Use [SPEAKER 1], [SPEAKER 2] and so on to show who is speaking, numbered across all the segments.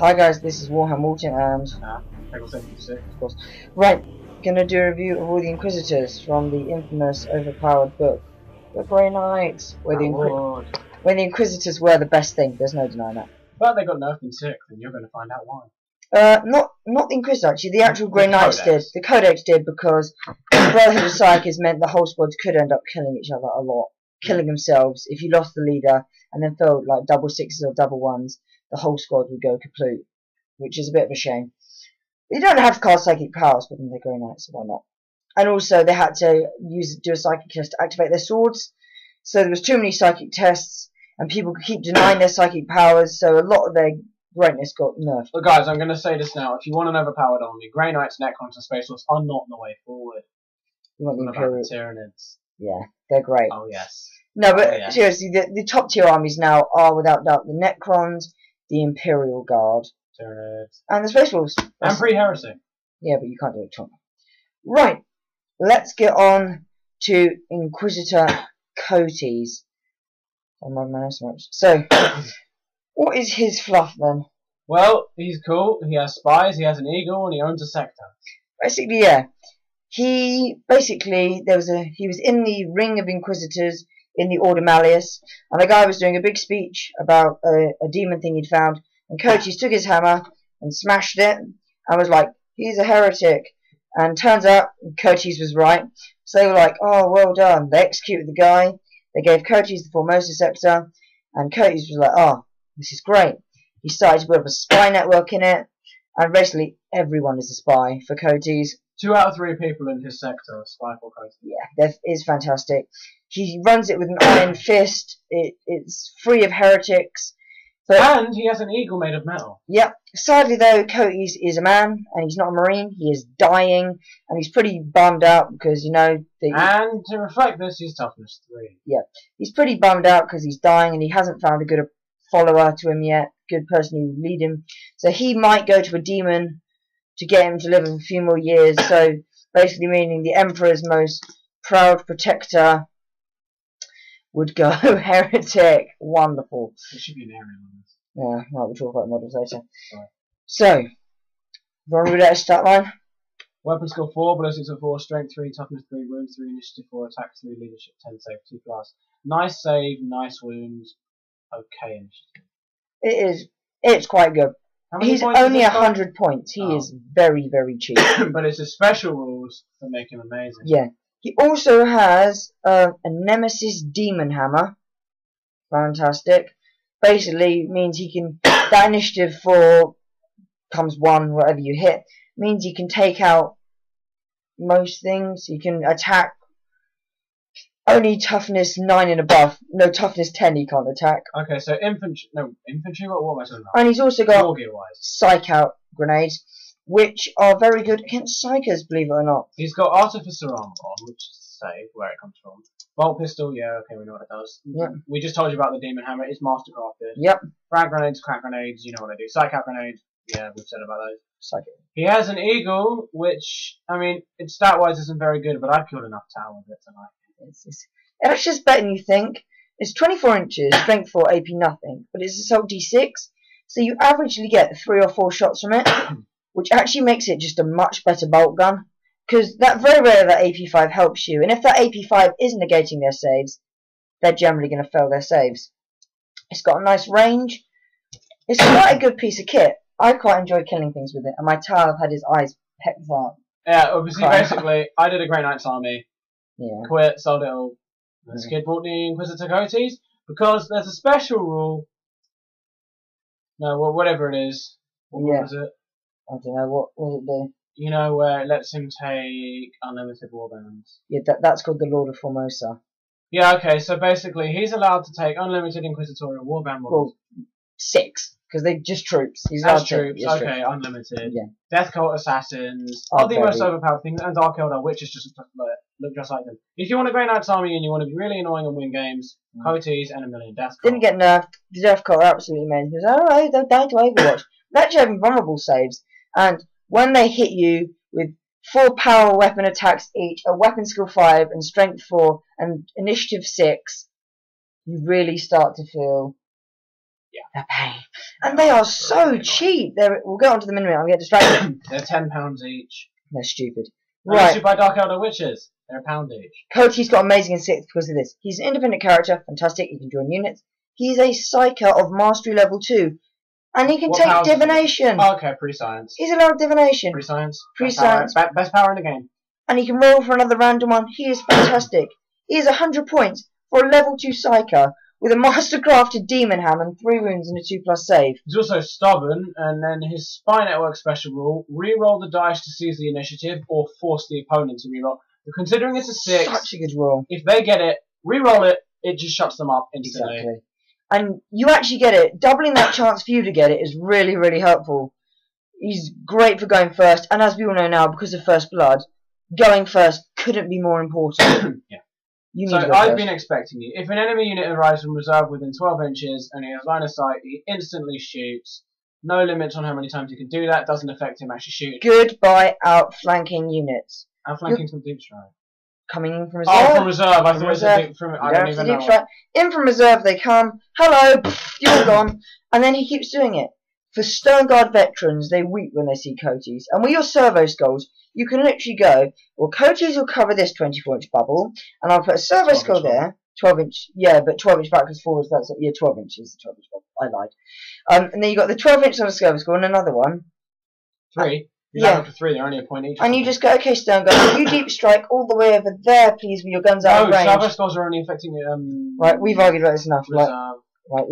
[SPEAKER 1] Hi guys, this is Warhammer Walton and of course. Right, gonna do a review of all the Inquisitors from the infamous overpowered book, The Grey Knights, where the Inquisitors were the best thing, there's no denying that.
[SPEAKER 2] But they got nerfed in 6th, and you're going to find out why.
[SPEAKER 1] Not the Inquisitor actually, the actual Grey Knights did. The Codex did because the Brotherhood of Psychics meant the whole squads could end up killing each other a lot. Killing themselves. If you lost the leader and then felt like double sixes or double ones, the whole squad would go kaput, which is a bit of a shame. You don't have to cast psychic powers within the Grey Knights, so why not? And also they had to do a psychic test to activate their swords, so there was too many psychic tests, and people could keep denying their psychic powers, so a lot of their greatness got nerfed.
[SPEAKER 2] But guys, I'm going to say this now: if you want an overpowered army, Grey Knights, Necrons, and Space Wolves are not the way forward.
[SPEAKER 1] You want the Imperial
[SPEAKER 2] Tyranids?
[SPEAKER 1] Yeah, they're great.
[SPEAKER 2] Oh yes.
[SPEAKER 1] No, but seriously, the top tier armies now are without doubt the Necrons, the Imperial Guard,
[SPEAKER 2] Tyranids,
[SPEAKER 1] and the Space Wolves.
[SPEAKER 2] And pre-heresy.
[SPEAKER 1] Yeah, but you can't do it twice. Right, let's get on to Inquisitor Coteaz. So, what is his fluff then?
[SPEAKER 2] Well, he's cool. He has spies. He has an eagle, and he owns a sector.
[SPEAKER 1] Basically, yeah. He was in the ring of Inquisitors in the Order Malleus, and the guy was doing a big speech about a demon thing he'd found, and Coteaz took his hammer and smashed it, and was like, he's a heretic. And turns out Coteaz was right, so they were like, oh, well done. They executed the guy, they gave Coteaz the Formosa sector, and Coteaz was like, oh, this is great. He started to build up a spy network in it, and basically everyone is a spy for Coteaz.
[SPEAKER 2] 2 out of 3 people in his sector are spy for Coteaz.
[SPEAKER 1] Yeah, that is fantastic. He runs it with an iron fist. It's free of heretics.
[SPEAKER 2] And he has an eagle made of metal.
[SPEAKER 1] Yep. Sadly, though, Coteaz is a man, and he's not a marine. He is dying, and he's pretty bummed out because, you know...
[SPEAKER 2] And to reflect this, he's toughness 3.
[SPEAKER 1] Yeah. He's pretty bummed out because he's dying, and he hasn't found a good follower to him yet, good person who would lead him. So he might go to a demon to get him to live a few more years. So basically meaning the Emperor's most proud protector would go heretic. Wonderful.
[SPEAKER 2] There should be an area on this.
[SPEAKER 1] Yeah, right, we'll talk about models later. Right. So, want to read out a stat line?
[SPEAKER 2] Weapon skill 4, ballistics at 4, strength 3, toughness 3, wounds 3, initiative 4, attack 3, leadership 10, save 2 plus. Nice save, nice wounds, okay initiative.
[SPEAKER 1] It's quite good. He's only 100 points. He is very, very cheap.
[SPEAKER 2] But it's his special rules that make him amazing.
[SPEAKER 1] Yeah. He also has a Nemesis Demon Hammer. Fantastic. Basically means he can... That initiative 4 comes 1, whatever you hit. Means he can take out most things. He can attack only toughness 9 and above. No, toughness 10 he can't attack.
[SPEAKER 2] Okay, so infantry... No, infantry? What am I talking about?
[SPEAKER 1] And he's also got
[SPEAKER 2] War gear-wise.
[SPEAKER 1] Psych Out grenades, which are very good against Psychers, believe it or not.
[SPEAKER 2] He's got Artificer Armor on, which is safe, where it comes from. Bolt Pistol, yeah, okay, we know what it does.
[SPEAKER 1] Yep.
[SPEAKER 2] We just told you about the Demon Hammer, it's mastercrafted.
[SPEAKER 1] Yep.
[SPEAKER 2] Frag grenades, crack grenades, you know what I do. Psych Out grenades, yeah, we've said about those.
[SPEAKER 1] Psych Out.
[SPEAKER 2] He has an Eagle, which, I mean, it stat-wise isn't very good, but I've killed enough Tower with it tonight.
[SPEAKER 1] It's just better than you think. It's 24 inches, strength 4, AP nothing, but it's assault D6, so you averagely get 3 or 4 shots from it, which actually makes it just a much better bolt gun, because that very rare that AP5 helps you, and if that AP5 is negating their saves, they're generally going to fail their saves. It's got a nice range. It's quite a good piece of kit. I quite enjoy killing things with it, and my Tal had his eyes pecked out.
[SPEAKER 2] Yeah, obviously, basically, I did a Grey Knights army, quit, sold it all. This kid bought the Inquisitor Coteaz because there's a special rule. No, whatever it is. What was it?
[SPEAKER 1] I don't know. What does it do?
[SPEAKER 2] You know, where it lets him take unlimited warbands.
[SPEAKER 1] Yeah, that's called the Lord of Formosa.
[SPEAKER 2] Yeah, okay, so basically he's allowed to take unlimited Inquisitorial warband models.
[SPEAKER 1] Well, 6, because they're just troops. He's
[SPEAKER 2] allowed troops, okay, troops. Unlimited. Yeah. Death Cult Assassins are the most overpowered things, and Dark Eldar witches just look just like them. If you want a Grey Knights army and you want to be really annoying and win games, Coteaz and a million Death Cult.
[SPEAKER 1] Didn't get nerfed. The Death Cult are absolutely amazing. Alright, they'll die to Overwatch. They actually have invulnerable saves, and when they hit you with 4 power weapon attacks each, a weapon skill 5 and strength 4 and initiative 6, you really start to feel
[SPEAKER 2] Yeah.
[SPEAKER 1] They're pain. And they are so cheap. We'll go on to the minimum. I'll get distracted.
[SPEAKER 2] They're £10 each.
[SPEAKER 1] They're stupid.
[SPEAKER 2] Unless you buy Dark Elder Witches, they're £1 each.
[SPEAKER 1] Coteaz got amazing in 6th because of this. He's an independent character, fantastic, he can join units. He's a Psyker of Mastery level 2. And he can take Divination.
[SPEAKER 2] Oh, okay, Pre-Science.
[SPEAKER 1] He's allowed Divination.
[SPEAKER 2] Pre-Science.
[SPEAKER 1] Pre-Science.
[SPEAKER 2] Best power in the game.
[SPEAKER 1] And he can roll for another random one. He is fantastic. He is 100 points for a level 2 Psyker with a Mastercrafted Demon Ham and 3 wounds and a 2+ save.
[SPEAKER 2] He's also stubborn, and then his Spy Network special rule, re-roll the dice to seize the initiative or force the opponent to re-roll. But considering it's a 6,
[SPEAKER 1] such a good rule.
[SPEAKER 2] If they get it, re-roll it, it just shuts them up instantly.
[SPEAKER 1] Exactly. And you actually get it. Doubling that chance for you to get it is really, really helpful. He's great for going first, and as we all know now, because of First Blood, going first couldn't be more important.
[SPEAKER 2] Yeah.
[SPEAKER 1] So
[SPEAKER 2] I've been expecting you. If an enemy unit arrives from reserve within 12 inches and he has line of sight, he instantly shoots. No limits on how many times he can do that. Doesn't affect him actually shooting.
[SPEAKER 1] Goodbye outflanking units.
[SPEAKER 2] Outflanking from deep strike.
[SPEAKER 1] Coming in from reserve.
[SPEAKER 2] Oh, from reserve. I thought it was a deep from. I don't even know.
[SPEAKER 1] In from reserve they come. Hello, you're gone. And then he keeps doing it. For Stone Guard veterans, they weep when they see Coteaz. And with your servo skulls, you can literally go, well, Coteaz will cover this 24-inch bubble, and I'll put a servo skull there, 12-inch, yeah, but 12-inch backwards forwards, that's, yeah, 12 inches, 12-inch bubble, I lied. And then you got the 12-inch on a servo skull and another one.
[SPEAKER 2] 3? You have up to 3, they're only a point each.
[SPEAKER 1] And you just go, okay, Stone Guard, you deep strike all the way over there, please, with your guns out of range.
[SPEAKER 2] No, servo skulls are only affecting,
[SPEAKER 1] Right, we've argued about this enough. Right,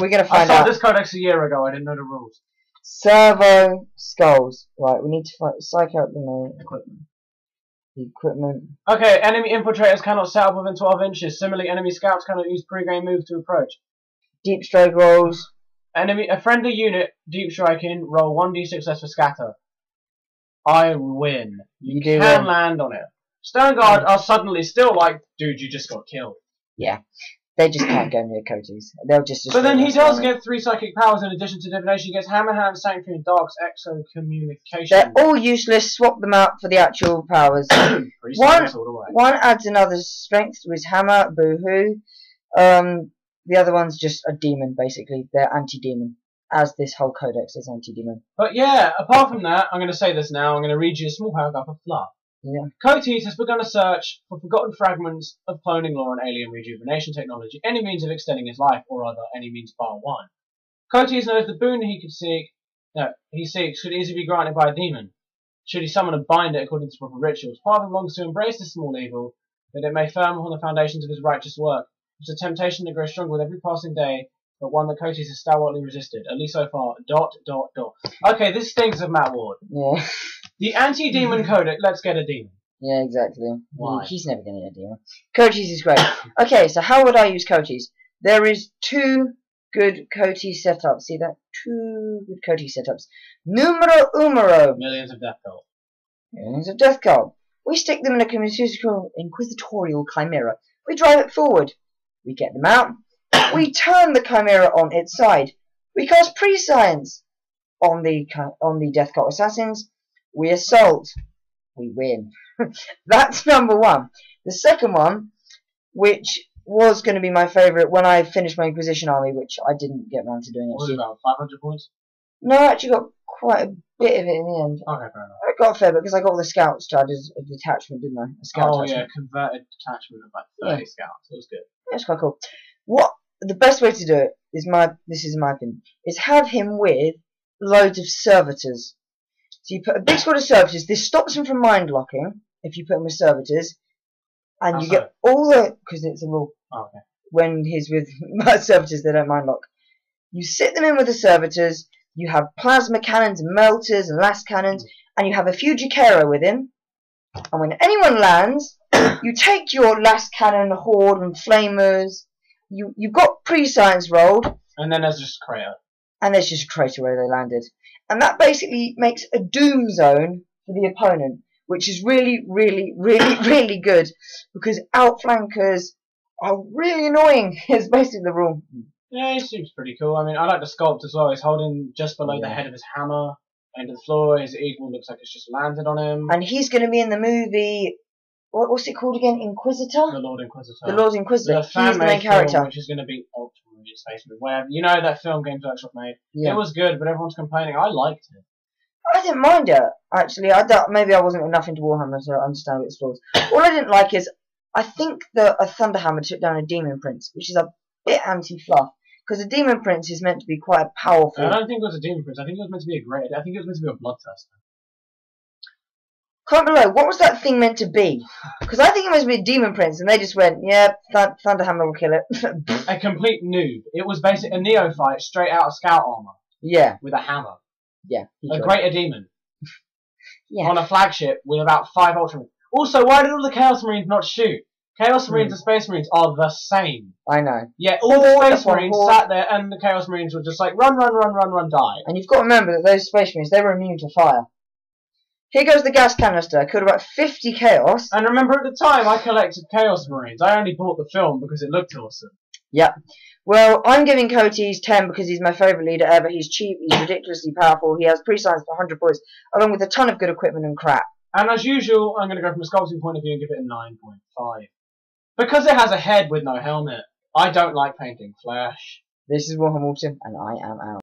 [SPEAKER 1] we're going to find out.
[SPEAKER 2] I saw this codex a year ago, I didn't know the rules.
[SPEAKER 1] Servo skulls. Right, we need to psych out the equipment.
[SPEAKER 2] Okay, enemy infiltrators cannot set up within 12 inches. Similarly, enemy scouts cannot use pre-game moves to approach.
[SPEAKER 1] Deep strike rolls.
[SPEAKER 2] A friendly unit deep striking, roll 1d6 less for scatter. I win. You can land on it. Stone Guard are suddenly still like, dude, you just got killed.
[SPEAKER 1] Yeah. They just can't go near Coteaz. They'll just.
[SPEAKER 2] But then he does get 3 psychic powers in addition to divination. He gets Hammer Hand, Sanctuary, and Dark's Exo Communication.
[SPEAKER 1] They're all useless. Swap them out for the actual powers. one adds another strength to his hammer. Boo-hoo. The other one's just a demon, basically. They're anti-demon, as this whole codex is anti-demon.
[SPEAKER 2] But yeah, apart from that, I'm going to say this now. I'm going to read you a small paragraph of fluff.
[SPEAKER 1] Yeah.
[SPEAKER 2] Coteaz has begun a search for forgotten fragments of cloning lore and alien rejuvenation technology, any means of extending his life, or rather, any means bar one. Coteaz knows the boon he seeks could easily be granted by a demon, should he summon and bind it according to proper rituals. Part of him longs to embrace this small evil, that it may firm upon the foundations of his righteous work. It's a temptation that grows stronger with every passing day, but one that Coteaz has stoutly resisted, at least so far. ... Okay, this stinks of Matt Ward.
[SPEAKER 1] Yeah.
[SPEAKER 2] The anti-demon codex, let's get a demon.
[SPEAKER 1] Yeah, exactly.
[SPEAKER 2] Why?
[SPEAKER 1] He's never going to get a demon. Coteaz is great. Okay, so how would I use Coteaz? There is 2 good Coteaz setups. See that? 2 good Coteaz setups. Numero umero.
[SPEAKER 2] Millions of death cult.
[SPEAKER 1] Millions of death cult. We stick them in a inquisitorial chimera. We drive it forward. We get them out. We turn the chimera on its side. We cast pre-science on the death cult assassins. We assault. We win. That's number 1. The second one, which was going to be my favourite when I finished my Inquisition army, which I didn't get around to doing.
[SPEAKER 2] What was it, about 500 points?
[SPEAKER 1] No, I actually got quite a bit of it in the end.
[SPEAKER 2] Okay, fair enough.
[SPEAKER 1] I got a fair bit because I got all the scouts charged as a detachment, didn't I? A scout detachment.
[SPEAKER 2] Yeah, converted detachment of like 30 scouts. It was good.
[SPEAKER 1] That's quite cool. The best way to do it is this is my opinion, is have him with loads of servitors. So you put a big squad of servitors. This stops him from mind locking if you put him with servitors, and you get all the because it's a rule.
[SPEAKER 2] Oh, okay.
[SPEAKER 1] When he's with servitors, they don't mind lock. You sit them in with the servitors. You have plasma cannons and melters and last cannons, and you have a few Jacero with him. And when anyone lands, you take your last cannon, horde, and flamers. You've got pre-science rolled.
[SPEAKER 2] And then there's just a crater.
[SPEAKER 1] And there's just a crater where they landed. And that basically makes a doom zone for the opponent, which is really, really, really, really good. Because outflankers are really annoying. It's basically the rule.
[SPEAKER 2] Yeah, he seems pretty cool. I mean, I like the sculpt as well. He's holding just below the head of his hammer, end of the floor. His eagle looks like it's just landed on him.
[SPEAKER 1] And he's going to be in the movie... What's it called again? Inquisitor?
[SPEAKER 2] The Lord Inquisitor.
[SPEAKER 1] The Lord Inquisitor.
[SPEAKER 2] He's the main character. Which is going to be ultra Space Marine, whatever. You know that film Games Workshop made.
[SPEAKER 1] Yeah.
[SPEAKER 2] It was good, but everyone's complaining. I liked it.
[SPEAKER 1] I didn't mind it, actually. I thought maybe I wasn't enough into Warhammer to understand its flaws. All I didn't like is, I think that a Thunderhammer took down a Demon Prince, which is a bit anti-fluff. Because a Demon Prince is meant to be quite a powerful...
[SPEAKER 2] I don't think it was a Demon Prince. I think it was meant to be I think it was meant to be a Bloodthirster.
[SPEAKER 1] Comment below, what was that thing meant to be? Because I think it was meant to be a Demon Prince, and they just went, yeah, Thunderhammer will kill it.
[SPEAKER 2] A complete noob. It was basically a neophyte straight out of Scout armor.
[SPEAKER 1] Yeah.
[SPEAKER 2] With a hammer.
[SPEAKER 1] Yeah.
[SPEAKER 2] A greater demon.
[SPEAKER 1] Yeah.
[SPEAKER 2] On a flagship with about 5 Ultramarines. Also, why did all the Chaos Marines not shoot? Chaos Marines and Space Marines are the same.
[SPEAKER 1] I know.
[SPEAKER 2] Yeah, all the Space Marines sat there and the Chaos Marines were just like, run, run, run, run, run, die.
[SPEAKER 1] And you've got to remember that those Space Marines, they were immune to fire. Here goes the gas canister. Killed about 50 Chaos.
[SPEAKER 2] And remember at the time I collected Chaos Marines. I only bought the film because it looked awesome.
[SPEAKER 1] Yep. Well, I'm giving Coteaz 10 because he's my favourite leader ever. He's cheap, he's ridiculously powerful, he has pre-science for 100 points, along with a ton of good equipment and crap.
[SPEAKER 2] And as usual, I'm going to go from a sculpting point of view and give it a 9.5. Because it has a head with no helmet. I don't like painting flesh.
[SPEAKER 1] This is Warhammer Autumn, and I am out.